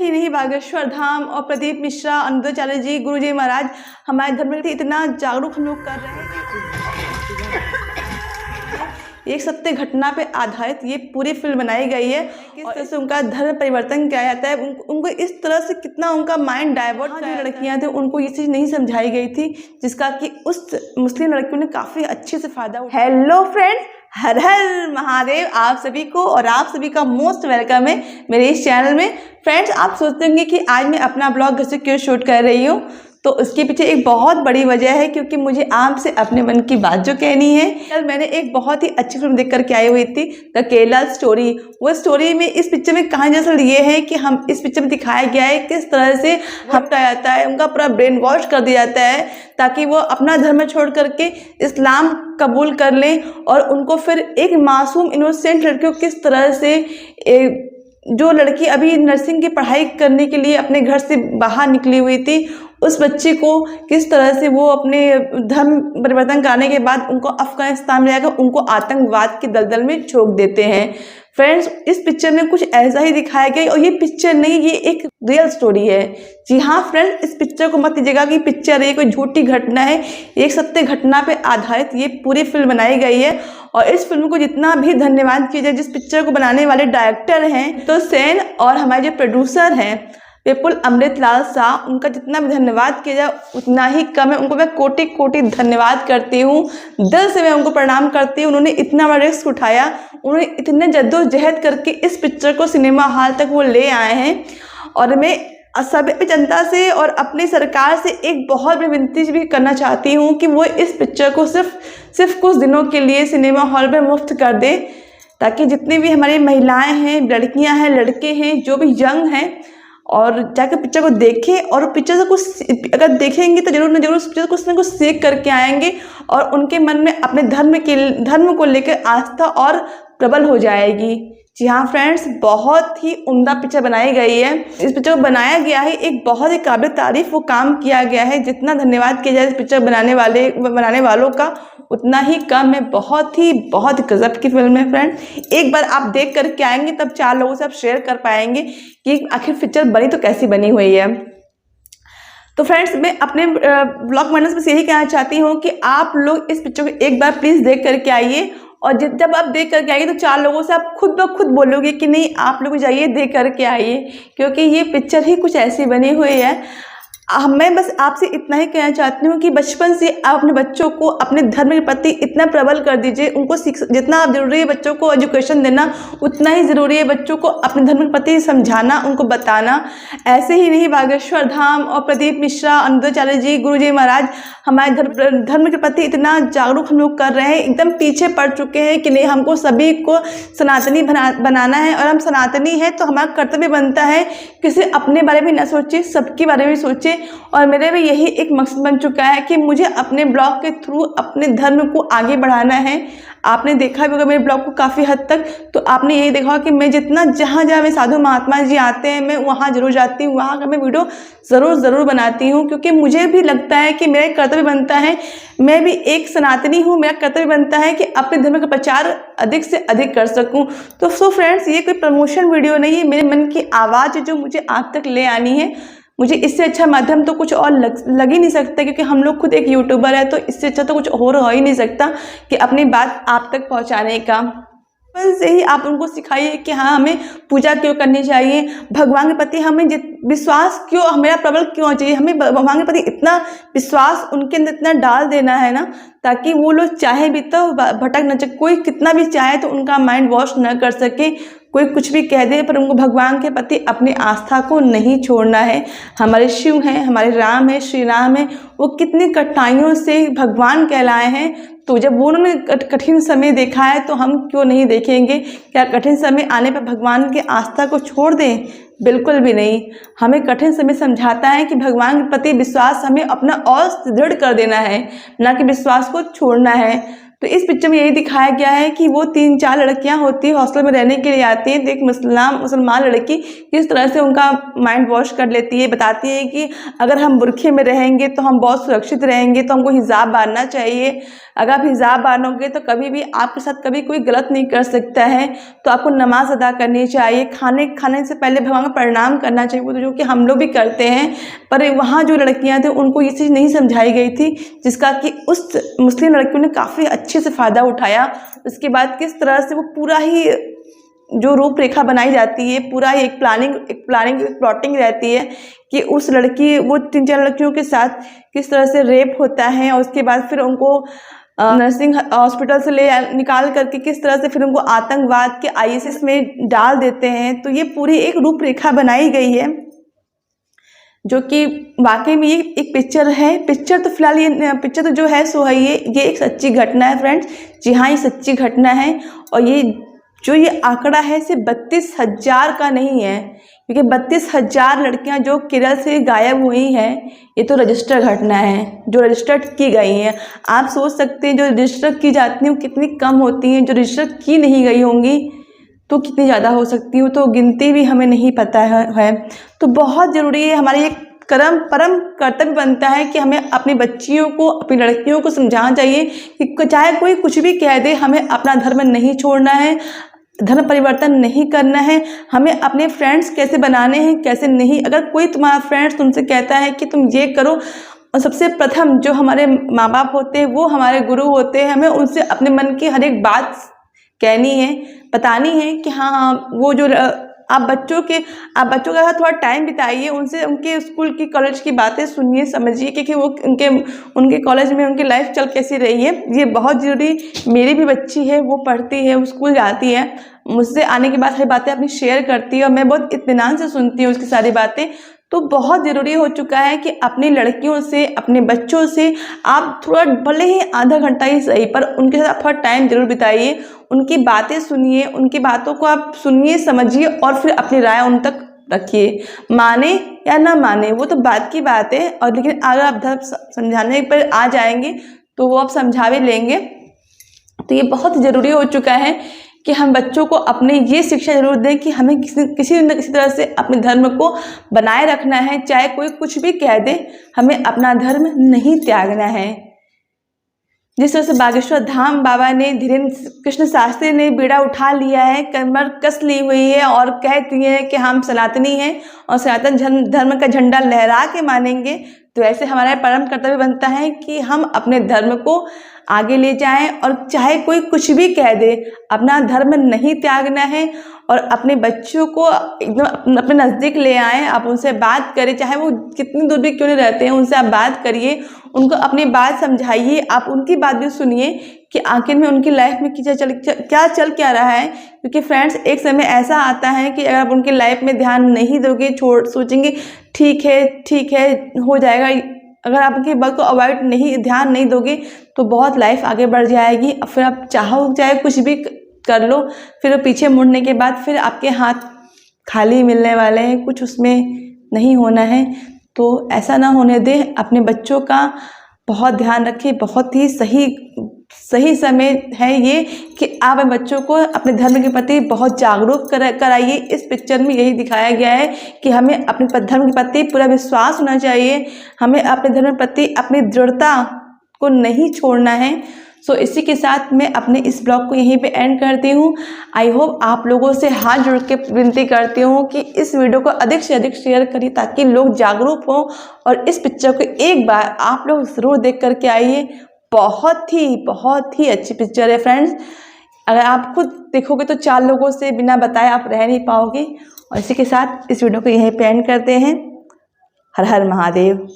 ही नहीं, बागेश्वर धाम और प्रदीप मिश्रा, अनुद्धाचार्य जी, गुरु जी महाराज हमारे धर्म के प्रति इतना जागरूक हम लोग कर रहे हैं। एक सत्य घटना पे आधारित ये पूरी फिल्म बनाई गई है। किस तरह से उनका धर्म परिवर्तन किया जाता है, उनको इस तरह से कितना उनका माइंड डाइवर्ट किया। जो लड़कियां थी उनको ये चीज़ नहीं समझाई गई थी, जिसका कि उस मुस्लिम लड़कियों ने काफ़ी अच्छे से फ़ायदा उठाया। हेलो फ्रेंड्स, हर हर महादेव आप सभी को, और आप सभी का मोस्ट वेलकम है मेरे इस चैनल में। फ्रेंड्स, आप सोचते होंगे कि आज मैं अपना ब्लॉग घर से क्यों शूट कर रही हूँ, तो उसके पीछे एक बहुत बड़ी वजह है, क्योंकि मुझे आपसे अपने मन की बात जो कहनी है। कल मैंने एक बहुत ही अच्छी फिल्म देख करके आई हुई थी, द केरला स्टोरी। वो स्टोरी में इस पिक्चर में कहानी दरअसल ये है कि हम इस पिक्चर में दिखाया गया है किस तरह से हटाया जाता है, उनका पूरा ब्रेन वॉश कर दिया जाता है ताकि वो अपना धर्म छोड़ करके इस्लाम कबूल कर लें। और उनको फिर एक मासूम इनोसेंट लड़कियों किस तरह से जो लड़की अभी नर्सिंग की पढ़ाई करने के लिए अपने घर से बाहर निकली हुई थी, उस बच्चे को किस तरह से वो अपने धर्म परिवर्तन कराने के बाद उनको अफगानिस्तान में जाकर उनको आतंकवाद के दलदल में झोंक देते हैं। फ्रेंड्स, इस पिक्चर में कुछ ऐसा ही दिखाया गया, और ये पिक्चर नहीं, ये एक रियल स्टोरी है। जी हाँ फ्रेंड्स, इस पिक्चर को मत लीजिएगा कि पिक्चर है, कोई झूठी घटना है। एक सत्य घटना पे आधारित ये पूरी फिल्म बनाई गई है। और इस फिल्म को जितना भी धन्यवाद किया जाए, जिस पिक्चर को बनाने वाले डायरेक्टर हैं तो सेन, और हमारे जो प्रोड्यूसर हैं विपुल अमृतलाल शाह, उनका जितना भी धन्यवाद किया जाए उतना ही कम है। उनको मैं कोटि कोटि धन्यवाद करती हूँ, दिल से मैं उनको प्रणाम करती हूँ। उन्होंने इतना बड़ा रिस्क उठाया, उन्होंने इतने जद्दोजहद करके इस पिक्चर को सिनेमा हॉल तक वो ले आए हैं। और मैं सभी जनता से और अपनी सरकार से एक बहुत बड़ी विनती भी करना चाहती हूँ कि वो इस पिक्चर को सिर्फ कुछ दिनों के लिए सिनेमा हॉल में मुफ्त कर दे, ताकि जितनी भी हमारी महिलाएँ हैं, लड़कियाँ हैं, लड़के हैं, जो भी यंग हैं, और जाकर पिक्चर को देखें। और पिक्चर से कुछ अगर देखेंगे तो जरूर न जरूर पिक्चर से कुछ न कुछ सीख करके आएंगे, और उनके मन में अपने धर्म को लेकर आस्था और प्रबल हो जाएगी। जी हाँ फ्रेंड्स, बहुत ही उम्दा पिक्चर बनाई गई है। इस पिक्चर को बनाया गया है एक बहुत ही काबिल तारीफ वो काम किया गया है। जितना धन्यवाद किया जाए इस पिक्चर बनाने वालों का उतना ही कम है। बहुत गजब की फिल्म है फ्रेंड्स। एक बार आप देख करके आएंगे तब 4 लोगों से आप शेयर कर पाएंगे कि आखिर पिक्चर बनी तो कैसी बनी हुई है। तो फ्रेंड्स, मैं अपने ब्लॉग मैनर्स में यही कहना चाहती हूँ कि आप लोग इस पिक्चर को एक बार प्लीज़ देख करके आइए, और जब आप देख करके आइए तो 4 लोगों से आप खुद ब खुद बोलोगे कि नहीं, आप लोग जाइए देख करके आइए, क्योंकि ये पिक्चर ही कुछ ऐसी बनी हुई है। मैं बस आपसे इतना ही कहना चाहती हूँ कि बचपन से आप अपने बच्चों को अपने धर्म के प्रति इतना प्रबल कर दीजिए, उनको जितना ज़रूरी है बच्चों को एजुकेशन देना, उतना ही ज़रूरी है बच्चों को अपने धर्म के प्रति समझाना, उनको बताना। ऐसे ही नहीं, बागेश्वर धाम और प्रदीप मिश्रा, अनुद्धाचार्य जी, गुरु जी महाराज हमारे धर्म के प्रति इतना जागरूक हम लोग कर रहे हैं, एकदम पीछे पड़ चुके हैं कि नहीं, हमको सभी को सनातनी बनाना है। और हम सनातनी हैं तो हमारा कर्तव्य बनता है कि सिर्फ अपने बारे में ना सोचे, सबके बारे में सोचे। और मेरे भी यही एक मकसद बन चुका है कि मुझे अपने ब्लॉग के थ्रू अपने धर्म को आगे बढ़ाना है। आपने देखा भी होगा मेरे ब्लॉग को काफ़ी हद तक, तो आपने यही देखा कि मैं जितना जहाँ में साधु महात्मा जी आते हैं, मैं वहाँ जरूर जाती हूँ, वहाँ का मैं वीडियो ज़रूर बनाती हूँ, क्योंकि मुझे भी लगता है कि मेरा कर्तव्य बनता है, मैं भी एक सनातनी हूँ, मेरा कर्तव्य बनता है कि अपने धर्म का प्रचार अधिक से अधिक कर सकूँ। तो सो फ्रेंड्स, ये कोई प्रमोशन वीडियो नहीं है, मेरे मन की आवाज़ जो मुझे आप तक ले आनी है। मुझे इससे अच्छा माध्यम तो कुछ और लग ही नहीं सकता, क्योंकि हम लोग खुद एक यूट्यूबर है, तो इससे अच्छा तो कुछ और हो ही नहीं सकता कि अपनी बात आप तक पहुंचाने का। बस यही आप उनको सिखाइए कि हाँ, हमें पूजा क्यों करनी चाहिए, भगवान के प्रति हमें विश्वास क्यों, हमें प्रबल क्यों चाहिए, हमें भगवान के प्रति इतना विश्वास उनके अंदर इतना डाल देना है ना, ताकि वो लोग चाहे भी तो भटक न सके। कोई कितना भी चाहे तो उनका माइंड वॉश न कर सके, कोई कुछ भी कह दे, पर उनको भगवान के प्रति अपनी आस्था को नहीं छोड़ना है। हमारे शिव हैं, हमारे राम है, श्री राम है, वो कितनी कठिनाइयों से भगवान कहलाए हैं। तो जब वो उन्होंने कठिन समय देखा है तो हम क्यों नहीं देखेंगे? क्या कठिन समय आने पर भगवान की आस्था को छोड़ दें? बिल्कुल भी नहीं। हमें कठिन समय समझाता है कि भगवान के प्रति विश्वास हमें अपना और दृढ़ कर देना है, ना कि विश्वास को छोड़ना है। तो इस पिक्चर में यही दिखाया गया है कि वो 3-4 लड़कियां होती है, हॉस्टल में रहने के लिए आती हैं, तो एक मुसलमान लड़की किस तरह से उनका माइंड वॉश कर लेती है, बताती है कि अगर हम बुरखे में रहेंगे तो हम बहुत सुरक्षित रहेंगे, तो हमको हिजाब बांधना चाहिए। अगर आप हिजाब बांधोगे तो कभी भी आपके साथ कभी कोई गलत नहीं कर सकता है, तो आपको नमाज अदा करनी चाहिए, खाने से पहले भगवान का प्रणाम करना चाहिए, वो तो जो कि हम लोग भी करते हैं। पर वहाँ जो लड़कियाँ थी उनको ये चीज़ नहीं समझाई गई थी, जिसका कि उस मुस्लिम लड़कियों ने काफ़ी अच्छे से फ़ायदा उठाया। उसके बाद किस तरह से वो पूरा ही जो रूपरेखा बनाई जाती है, पूरा ही एक प्लॉटिंग रहती है कि उस लड़की वो 3-4 लड़कियों के साथ किस तरह से रेप होता है, और उसके बाद फिर उनको नर्सिंग हॉस्पिटल से निकाल करके किस तरह से फिर उनको आतंकवाद के ISIS में डाल देते हैं। तो ये पूरी एक रूपरेखा बनाई गई है, जो कि वाकई में ये एक पिक्चर है। पिक्चर तो फिलहाल ये पिक्चर तो जो है सो है, ये एक सच्ची घटना है फ्रेंड्स। जी हाँ, ये सच्ची घटना है, और ये आंकड़ा है सिर्फ 32,000 का नहीं है, क्योंकि 32,000 लड़कियां जो केरल से गायब हुई हैं, ये तो रजिस्टर घटना है, जो रजिस्टर्ड की गई हैं। आप सोच सकते हैं जो रजिस्टर की जाती हैं वो कितनी कम होती हैं, जो रजिस्टर की नहीं गई होंगी तो कितनी ज़्यादा हो सकती है, तो गिनती भी हमें नहीं पता है। तो बहुत ज़रूरी है, हमारी एक परम कर्तव्य बनता है कि हमें अपनी बच्चियों को, अपनी लड़कियों को समझाना चाहिए कि चाहे कोई कुछ भी कह दे, हमें अपना धर्म नहीं छोड़ना है, धर्म परिवर्तन नहीं करना है। हमें अपने फ्रेंड्स कैसे बनाने हैं, कैसे नहीं। अगर कोई तुम्हारा फ्रेंड्स तुमसे कहता है कि तुम ये करो, और सबसे प्रथम जो हमारे माँ बाप होते हैं वो हमारे गुरु होते हैं, हमें उनसे अपने मन की हर एक बात कहनी है, बतानी है कि हाँ वो जो आप बच्चों के साथ थोड़ा टाइम बिताइए, उनसे उनके स्कूल की कॉलेज की बातें सुनिए, समझिए कि वो उनके कॉलेज में उनकी लाइफ चल कैसी रही है। ये बहुत ज़रूरी। मेरी भी बच्ची है, वो पढ़ती है, वो स्कूल जाती है, मुझसे आने के बाद सारी बातें अपनी शेयर करती है, और मैं बहुत इत्मीनान से सुनती हूँ उसकी सारी बातें। तो बहुत ज़रूरी हो चुका है कि अपनी लड़कियों से, अपने बच्चों से आप थोड़ा, भले ही आधा घंटा ही सही, पर उनके साथ थोड़ा टाइम जरूर बिताइए, उनकी बातें सुनिए, उनकी बातों को आप सुनिए, समझिए, और फिर अपनी राय उन तक रखिए। माने या ना माने वो तो बात की बात है, और लेकिन अगर आप धर्म समझाने पर आ जाएंगे तो वो आप समझा भी लेंगे। तो ये बहुत ज़रूरी हो चुका है कि हम बच्चों को अपने ये शिक्षा जरूर दें कि हमें किसी न किसी तरह से अपने धर्म को बनाए रखना है, चाहे कोई कुछ भी कह दे, हमें अपना धर्म नहीं त्यागना है। जिस तरह से बागेश्वर धाम बाबा ने, धीरेन्द्र कृष्ण शास्त्री ने बीड़ा उठा लिया है, कमर कस ली हुई है, और कहती है कि हम सनातनी हैं और सनातन धर्म का झंडा लहरा के मानेंगे, तो ऐसे हमारा परम कर्तव्य बनता है कि हम अपने धर्म को आगे ले जाएं, और चाहे कोई कुछ भी कह दे, अपना धर्म नहीं त्यागना है, और अपने बच्चों को एकदम अपने नज़दीक ले आएं। आप उनसे बात करें, चाहे वो कितनी दूर भी क्यों नहीं रहते हैं, उनसे आप बात करिए, उनको अपनी बात समझाइए, आप उनकी बात भी सुनिए कि आखिर में उनकी लाइफ में क्या चल रहा है। क्योंकि फ्रेंड्स, एक समय ऐसा आता है कि अगर आप उनकी लाइफ में ध्यान नहीं दोगे, सोचेंगे ठीक है हो जाएगा, अगर आप उनकी बात को ध्यान नहीं दोगे तो बहुत लाइफ आगे बढ़ जाएगी। फिर आप चाहो चाहे कुछ भी कर लो, फिर पीछे मुड़ने के बाद फिर आपके हाथ खाली मिलने वाले हैं, कुछ उसमें नहीं होना है। तो ऐसा ना होने दें। अपने बच्चों का बहुत ध्यान रखें। बहुत ही सही समय है ये कि आप बच्चों को अपने धर्म के प्रति बहुत जागरूक कराइए। इस पिक्चर में यही दिखाया गया है कि हमें अपने धर्म के प्रति पूरा विश्वास होना चाहिए, हमें अपने धर्म के प्रति अपनी दृढ़ता को नहीं छोड़ना है। सो इसी के साथ मैं अपने इस ब्लॉग को यहीं पे एंड करती हूँ। आई होप आप लोगों से हाथ जोड़ के विनती करती हूँ कि इस वीडियो को अधिक से अधिक शेयर करिए, ताकि लोग जागरूक हों, और इस पिक्चर को एक बार आप लोग ज़रूर देख करके आइए। बहुत ही अच्छी पिक्चर है फ्रेंड्स। अगर आप खुद देखोगे तो 4 लोगों से बिना बताए आप रह नहीं पाओगे। और इसी के साथ इस वीडियो को यहीं पे एंड करते हैं। हर हर महादेव।